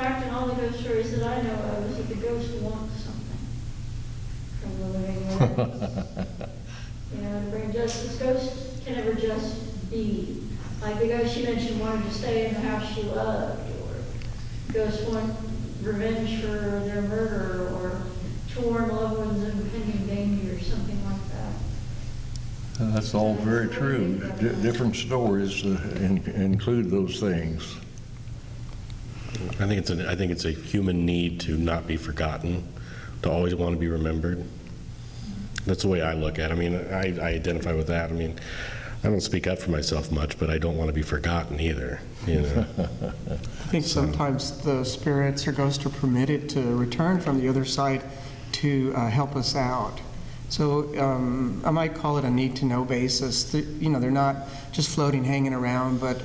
fact in all the ghost stories that I know of is that the ghost wants something from the living within. You know, to bring justice. Ghosts can never just be. Like the ghost she mentioned wanted to stay in the house she loved, or ghosts want revenge for their murder, or to warn loved ones of impending danger, or something like that. That's all very true. Different stories include those things. I think it's a human need to not be forgotten, to always want to be remembered. That's the way I look at it. I mean, I identify with that. I mean, I don't speak up for myself much, but I don't want to be forgotten either, you know. I think sometimes the spirits or ghosts are permitted to return from the other side to help us out. So I might call it a need-to-know basis. You know, they're not just floating, hanging around, but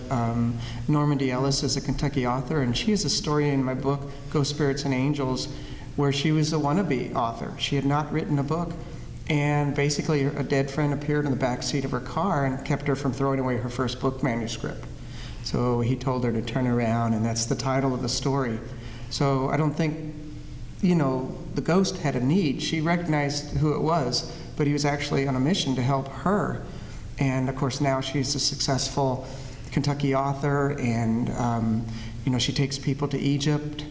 Normandy Ellis is a Kentucky author, and she has a story in my book, Ghost, Spirits, and Angels, where she was a wannabe author. She had not written a book, and basically a dead friend appeared in the back seat of her car and kept her from throwing away her first book manuscript. So he told her to turn around, and that's the title of the story. So I don't think, you know, the ghost had a need. She recognized who it was, but he was actually on a mission to help her. And of course now she's a successful Kentucky author, and you know, she takes people to Egypt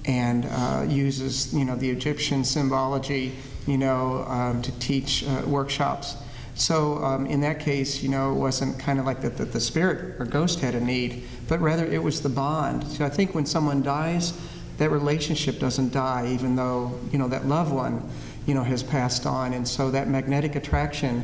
and uses, you know, the Egyptian symbology, you know, to teach workshops. So in that case, you know, it wasn't kind of like the spirit or ghost had a need, but rather it was the bond. So I think when someone dies, that relationship doesn't die, even though, you know, that loved one, you know, has passed on. And so that magnetic attraction,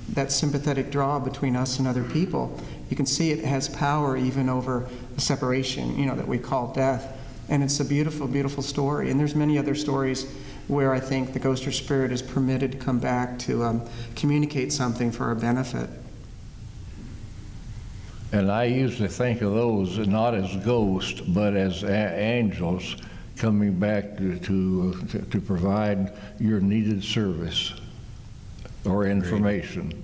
that sympathetic draw between us and other people, you can see it has power even over a separation, you know, that we call death. And it's a beautiful, beautiful story. And there's many other stories where I think the ghost or spirit is permitted to come back to communicate something for our benefit. And I usually think of those not as ghosts, but as angels coming back to provide your needed service or information.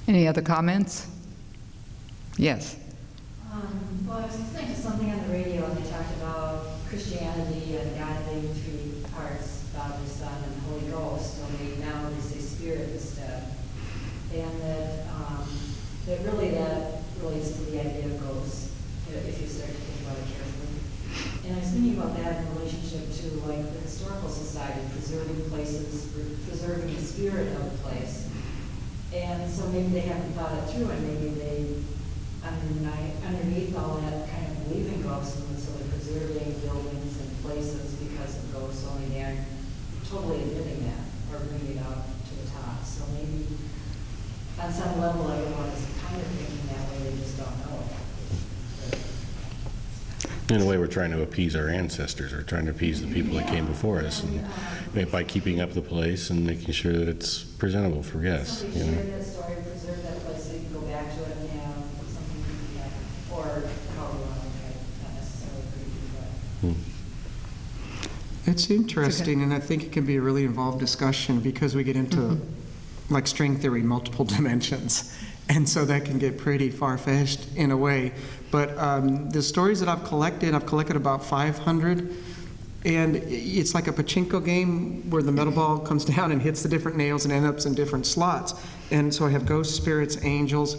Any other comments? Yes. Well, I was listening to something on the radio, and they talked about Christianity and God being three parts, Father, Son, and Holy Ghost. Only now they say Spirit instead. And that relates to the idea of ghosts, if you start to think about it carefully. And I was thinking about that in relationship to like the Historical Society, preserving places, preserving the spirit of the place. And so maybe they haven't thought it through, and maybe they, underneath all that, kind of believe in ghosts, and so they're preserving buildings and places because of ghosts, only they aren't totally admitting that or bringing it out to the top. So maybe on some level everyone is kind of thinking that way, they just don't know it. In a way, we're trying to appease our ancestors, or trying to appease the people that came before us, and by keeping up the place and making sure that it's presentable for guests. Somebody You know? share that story, preserve that place, so you can go back to it and have something, or how you want to look at it, not necessarily creepy, but. It's interesting, and I think it can be a really involved discussion because we get into like string theory, multiple dimensions. And so that can get pretty far-fetched in a way. But the stories that I've collected about 500. And it's like a pachinko game where the metal ball comes down and hits the different nails and ends up in different slots. And so I have ghost spirits, angels,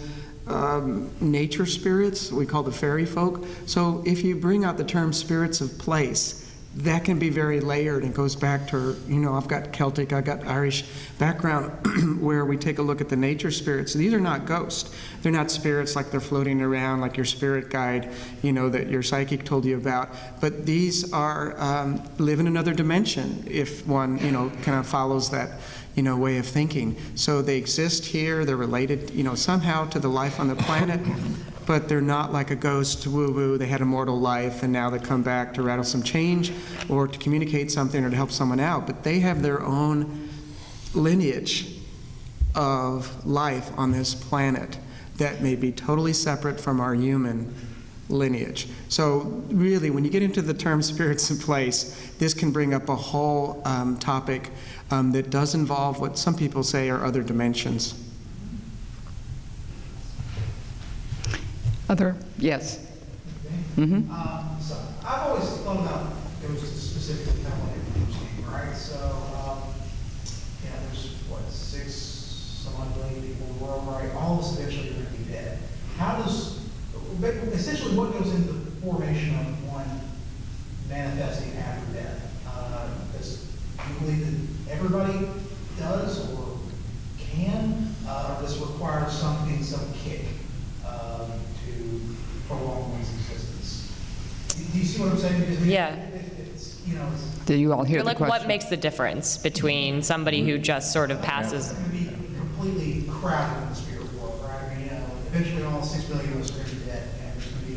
nature spirits, we call the fairy folk. So if you bring out the term spirits of place, that can be very layered and goes back to, you know, I've got Celtic, I've got Irish background where we take a look at the nature spirits. These are not ghosts. They're not spirits like they're floating around like your spirit guide, you know, that your psychic told you about. But these are, live in another dimension if one, you know, kind of follows that, you know, way of thinking. So they exist here, they're related, you know, somehow to the life on the planet. But they're not like a ghost, woo-woo, they had a mortal life and now they come back to rattle some change or to communicate something or to help someone out. But they have their own lineage of life on this planet that may be totally separate from our human lineage. So really, when you get into the term spirits in place, this can bring up a whole topic that does involve what some people say are other dimensions. Other? Yes. So I've always thought about ghosts specifically kind of like a ghost game, right? So, there's what, 6-some-odd billion people in the world, right? All of us eventually are going to be dead. But essentially what goes into the formation of one manifesting after death? Does you believe that everybody does or can, or does it require some kick to prolong one's existence? Do you see what I'm saying? Because Yeah. It's, Do you all hear the Like, question? what makes the difference between somebody who just sort of passes? It's going to be completely crowded in the spirit world, right? I mean, eventually all 6 billion of us are going to be dead, and there's going to be,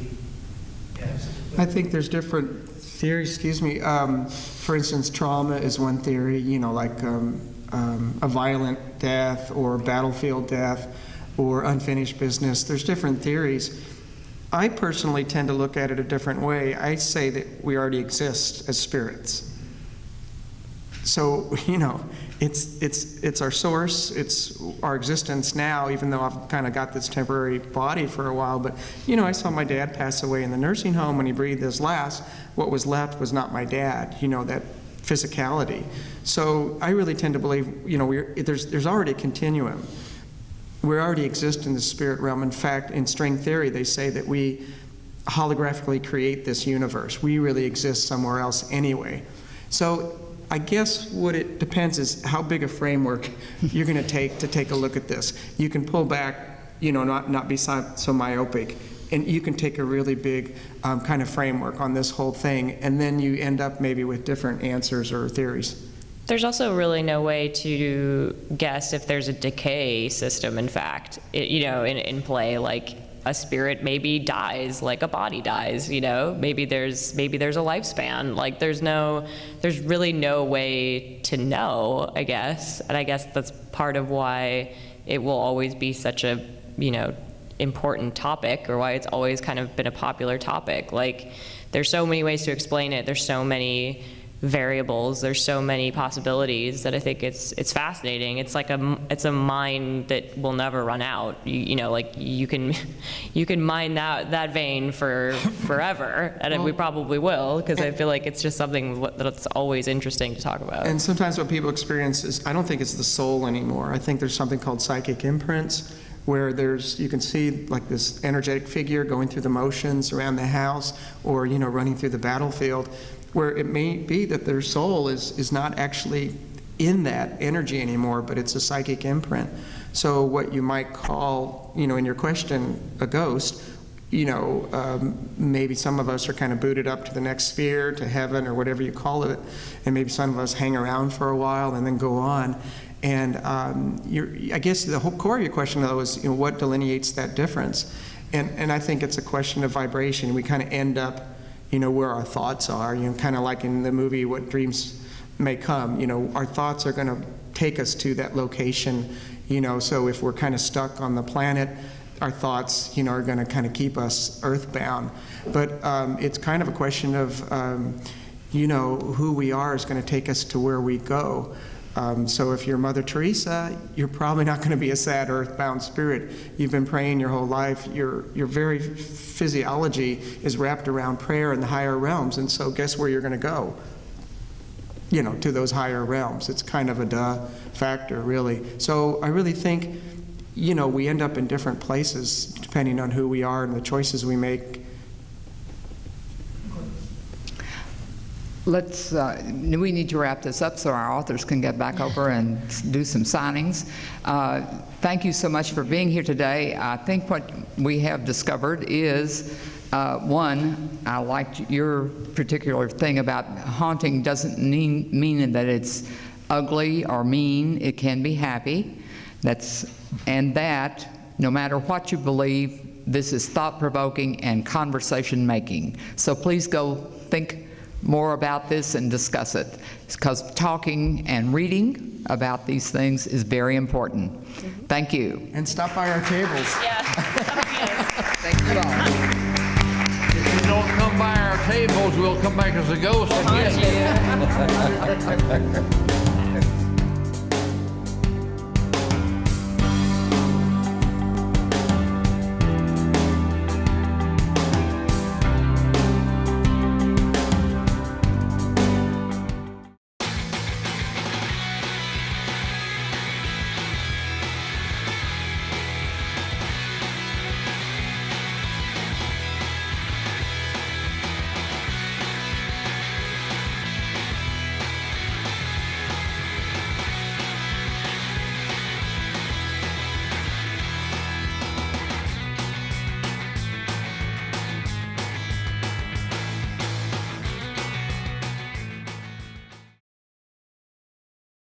6 billion. I think there's different theories, excuse me. For instance, trauma is one theory, like a violent death or battlefield death or unfinished business. There's different theories. I personally tend to look at it a different way. I say that we already exist as spirits. So, it's our source, it's our existence now, even though I've kind of got this temporary body for a while. But, I saw my dad pass away in the nursing home when he breathed his last. What was left was not my dad, that physicality. So I really tend to believe, there's already a continuum. We already exist in the spirit realm. In fact, in string theory, they say that we holographically create this universe. We really exist somewhere else anyway. So I guess what it depends is how big a framework you're going to take a look at this. You can pull back, not be so myopic, and you can take a really big kind of framework on this whole thing, and then you end up maybe with different answers or theories. There's also really no way to guess if there's a decay system, in fact, in play. Like, a spirit maybe dies like a body dies, maybe there's a lifespan. Like, there's really no way to know, I guess. And I guess that's part of why it will always be such a, important topic, or why it's always kind of been a popular topic. Like, there's so many ways to explain it. There's so many variables, there's so many possibilities that I think it's fascinating. It's like it's a mine that will never run out. Like, you can mine that vein for forever, and we probably will, because I feel like it's just something that's always interesting to talk about. And sometimes what people experience is, I don't think it's the soul anymore. I think there's something called psychic imprints, where you can see like this energetic figure going through the motions around the house, or running through the battlefield, where it may be that their soul is not actually in that energy anymore, but it's a psychic imprint. So what you might call, in your question, a ghost, maybe some of us are kind of booted up to the next sphere, to heaven, or whatever you call it, and maybe some of us hang around for a while and then go on. And I guess the whole core of your question, though, is what delineates that difference? And I think it's a question of vibration. We kind of end up where our thoughts are, kind of like in the movie What Dreams May Come. Our thoughts are going to take us to that location, so if we're kind of stuck on the planet, our thoughts, are going to kind of keep us earthbound. But it's kind of a question of, who we are is going to take us to where we go. So if you're Mother Teresa, you're probably not going to be a sad earthbound spirit. You've been praying your whole life. Your very physiology is wrapped around prayer in the higher realms. And so guess where you're going to go? To those higher realms. It's kind of a duh factor, really. So I really think, we end up in different places depending on who we are and the choices we make. We need to wrap this up so our authors can get back over and do some signings. Thank you so much for being here today. I think what we have discovered is, one, I liked your particular thing about haunting doesn't mean that it's ugly or mean. It can be happy. And that, no matter what you believe, this is thought-provoking and conversation-making. So please go think more about this and discuss it, because talking and reading about these things is very important. Thank you. And stop by our tables. Yeah. Thank you all. If you don't come by our tables, we'll come back as a ghost and get you.